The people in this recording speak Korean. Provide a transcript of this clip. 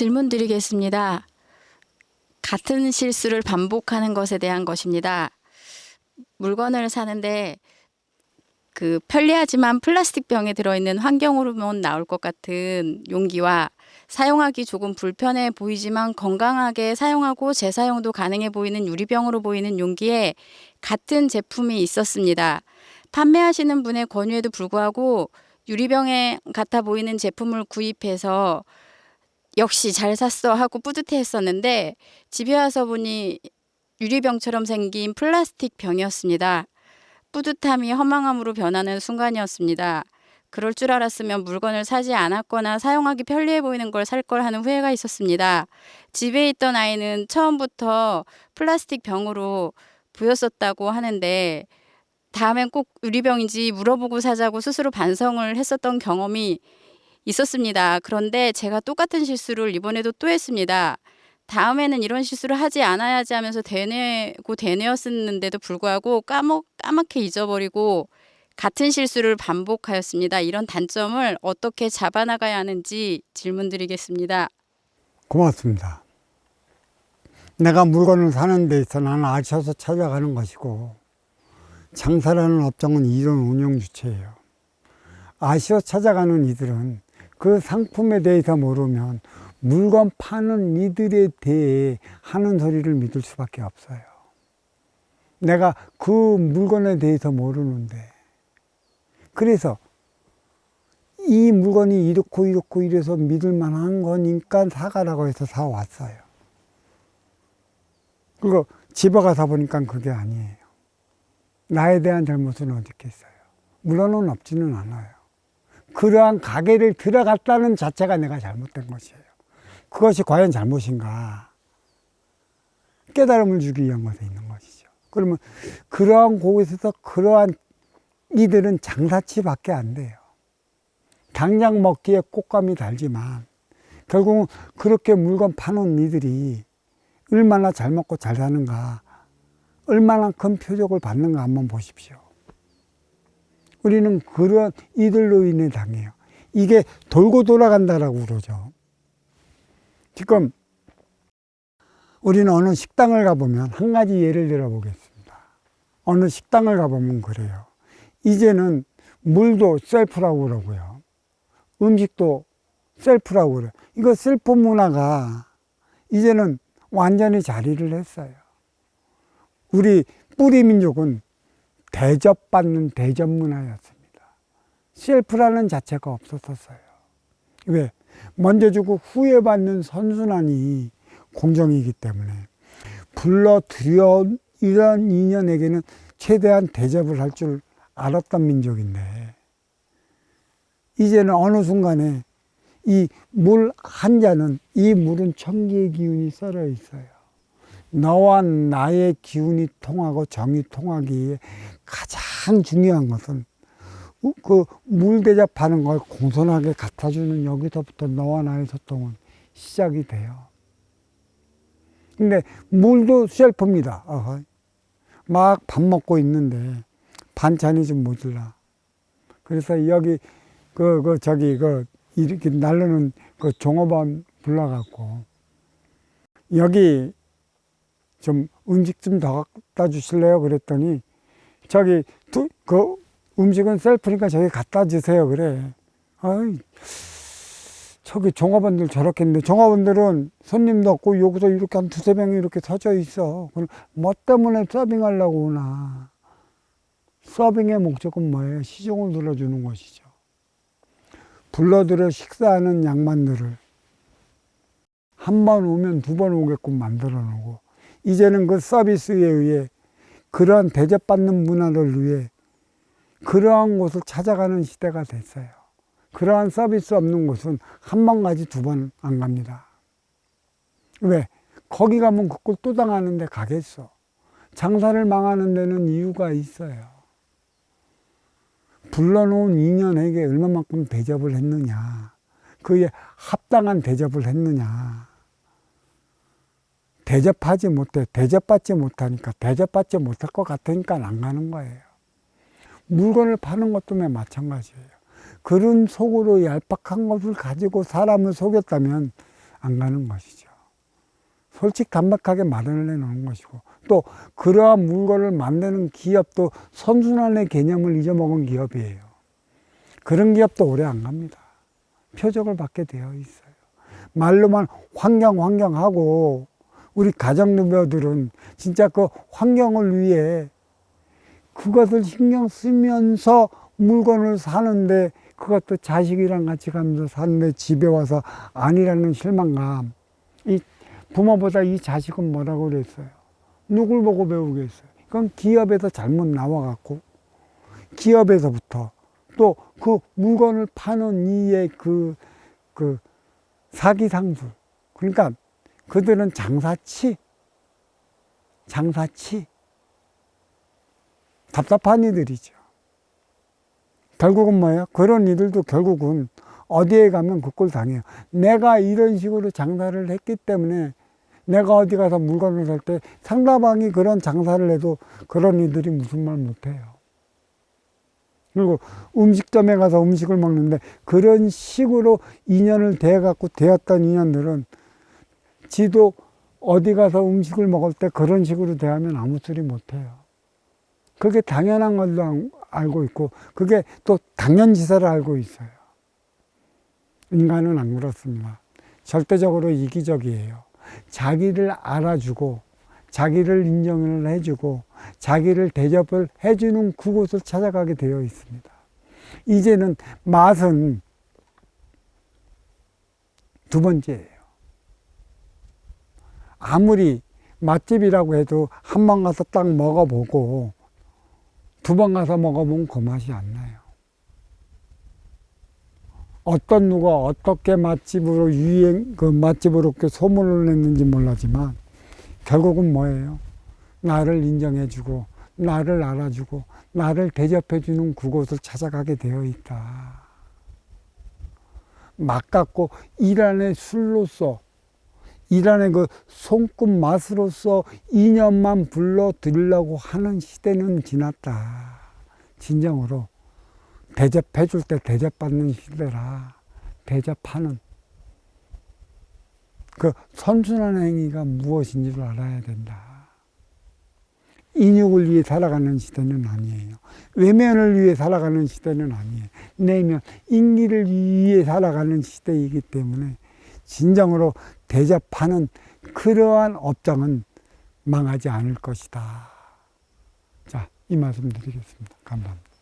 질문 드리겠습니다. 같은 실수를 반복하는 것에 대한 것입니다. 물건을 사는데 편리하지만 플라스틱 병에 들어있는 환경호르몬 나올 것 같은 용기와 사용하기 조금 불편해 보이지만 건강하게 사용하고 재사용도 가능해 보이는 유리병으로 보이는 용기에 같은 제품이 있었습니다. 판매하시는 분의 권유에도 불구하고 유리병에 같아 보이는 제품을 구입해서 역시 잘 샀어 하고 뿌듯해 했었는데 집에 와서 보니 유리병처럼 생긴 플라스틱 병이었습니다. 뿌듯함이 허망함으로 변하는 순간이었습니다. 그럴 줄 알았으면 물건을 사지 않았거나 사용하기 편리해 보이는 걸 살 걸 하는 후회가 있었습니다. 집에 있던 아이는 처음부터 플라스틱 병으로 보였었다고 하는데 다음엔 꼭 유리병인지 물어보고 사자고 스스로 반성을 했었던 경험이 있었습니다. 그런데 제가 똑같은 실수를 이번에도 또 했습니다. 다음에는 이런 실수를 하지 않아야지 하면서 되뇌고 되뇌었었는데도 불구하고 까맣게 잊어버리고 같은 실수를 반복하였습니다. 이런 단점을 어떻게 잡아나가야 하는지 질문 드리겠습니다. 고맙습니다. 내가 물건을 사는 데 있어 나는 아셔서 찾아가는 것이고 장사라는 업종은 이런 운영 주체예요. 아시어 찾아가는 이들은 그 상품에 대해서 모르면 물건 파는 이들에 대해 하는 소리를 믿을 수밖에 없어요. 내가 그 물건에 대해서 모르는데 그래서 이 물건이 이렇고 이래서 믿을 만한 거니까 사가라고 해서 사왔어요. 그리고 집에 가서 보니까 그게 아니에요. 나에 대한 잘못은 어디 있겠어요. 물론은 없지는 않아요. 그러한 가게를 들어갔다는 자체가 내가 잘못된 것이에요. 그것이 과연 잘못인가? 깨달음을 주기 위한 것에 있는 것이죠. 그러면 그러한 곳에서 그러한 이들은 장사치밖에 안 돼요. 당장 먹기에 꽃감이 달지만 결국은 그렇게 물건 파는 이들이 얼마나 잘 먹고 잘 사는가, 얼마나 큰 표적을 받는가 한번 보십시오. 우리는 그런 이들로 인해 당해요. 이게 돌고 돌아간다라고 그러죠. 지금 우리는 어느 식당을 가보면 한 가지 예를 들어 보겠습니다. 어느 식당을 가보면 그래요. 이제는 물도 셀프라고 그러고요. 음식도 셀프라고 그래요. 이거 셀프 문화가 이제는 완전히 자리를 했어요. 우리 뿌리 민족은 대접받는 대접 문화였습니다. 셀프라는 자체가 없었어요. 왜? 먼저 주고 후회 받는 선순환이 공정이기 때문에 불러들여 이런 인연에게는 최대한 대접을 할 줄 알았던 민족인데 이제는 어느 순간에 이 물 한 잔은 이 물은 천기의 기운이 썰어 있어요. 너와 나의 기운이 통하고 정이 통하기에 가장 중요한 것은 그 물 대접하는 걸 공손하게 갖다주는 여기서부터 너와 나의 소통은 시작이 돼요. 근데 물도 셀프입니다. 막 밥 먹고 있는데 반찬이 좀 모자라. 그래서 여기 이렇게 날르는 그 종업원 불러갖고 여기 좀 음식 좀 더 갖다 주실래요? 그랬더니 그 음식은 셀프니까 저기 갖다 주세요. 그래. 저기 종업원들 저렇게 했는데 종업원들은 손님도 없고 여기서 이렇게 한 두세 명이 이렇게 서져 있어. 그럼 뭐 때문에 서빙하려고 오나. 서빙의 목적은 뭐예요? 시종을 들어주는 것이죠. 불러들여 식사하는 양반들을 한 번 오면 두 번 오게끔 만들어 놓고 이제는 그 서비스에 의해 그러한 대접받는 문화를 위해 그러한 곳을 찾아가는 시대가 됐어요. 그러한 서비스 없는 곳은 한 번 가지 두 번 안 갑니다. 왜? 거기 가면 그걸 또 당하는데 가겠어. 장사를 망하는 데는 이유가 있어요. 불러놓은 인연에게 얼마만큼 대접을 했느냐. 그에 합당한 대접을 했느냐. 대접받지 못하니까 대접받지 못할 것 같으니까 안 가는 거예요. 물건을 파는 것도 마찬가지예요. 그런 속으로 얄팍한 것을 가지고 사람을 속였다면 안 가는 것이죠. 솔직 담백하게 말을 해놓는 것이고, 또 그러한 물건을 만드는 기업도 선순환의 개념을 잊어먹은 기업이에요. 그런 기업도 오래 안 갑니다. 표적을 받게 되어 있어요. 말로만 환경하고, 우리 가정주부들은 진짜 그 환경을 위해 그것을 신경 쓰면서 물건을 사는데, 그것도 자식이랑 같이 가면서 사는데 집에 와서 아니라는 실망감. 이 부모보다 이 자식은 뭐라고 그랬어요? 누굴 보고 배우겠어요? 그건 기업에서 잘못 나와갖고, 기업에서부터 또 그 물건을 파는 이의 그 사기상술. 그러니까 그들은 장사치. 답답한 이들이죠. 결국은 뭐예요? 그런 이들도 결국은 어디에 가면 그 꼴 당해요. 내가 이런 식으로 장사를 했기 때문에 내가 어디 가서 물건을 살 때 상대방이 그런 장사를 해도 그런 이들이 무슨 말 못해요. 그리고 음식점에 가서 음식을 먹는데 그런 식으로 인연을 대해갖고 되었던 인연들은 지도 어디 가서 음식을 먹을 때 그런 식으로 대하면 아무 소리 못해요. 그게 당연한 걸로 알고 있고, 그게 또 당연지사를 알고 있어요. 인간은 안 그렇습니다. 절대적으로 이기적이에요. 자기를 알아주고, 자기를 인정을 해주고, 자기를 대접을 해주는 그곳을 찾아가게 되어 있습니다. 이제는 맛은 두 번째예요. 아무리 맛집이라고 해도 한 번 가서 딱 먹어보고 두 번 가서 먹어보면 그 맛이 안 나요. 어떤 누가 어떻게 맛집으로 맛집으로 이렇게 소문을 냈는지 몰라지만 결국은 뭐예요? 나를 인정해주고, 나를 알아주고, 나를 대접해주는 그곳을 찾아가게 되어 있다. 맛 같고 일안의 술로서, 일안의 그 손끝 맛으로서 인연만 불러들이려고 하는 시대는 지났다. 진정으로 대접해 줄 때 대접받는 시대라. 대접하는 그 선순환 행위가 무엇인지를 알아야 된다. 인육을 위해 살아가는 시대는 아니에요. 외면을 위해 살아가는 시대는 아니에요. 내면, 인기를 위해 살아가는 시대이기 때문에 진정으로 대접하는 그러한 업장은 망하지 않을 것이다. 자, 이 말씀 드리겠습니다. 감사합니다.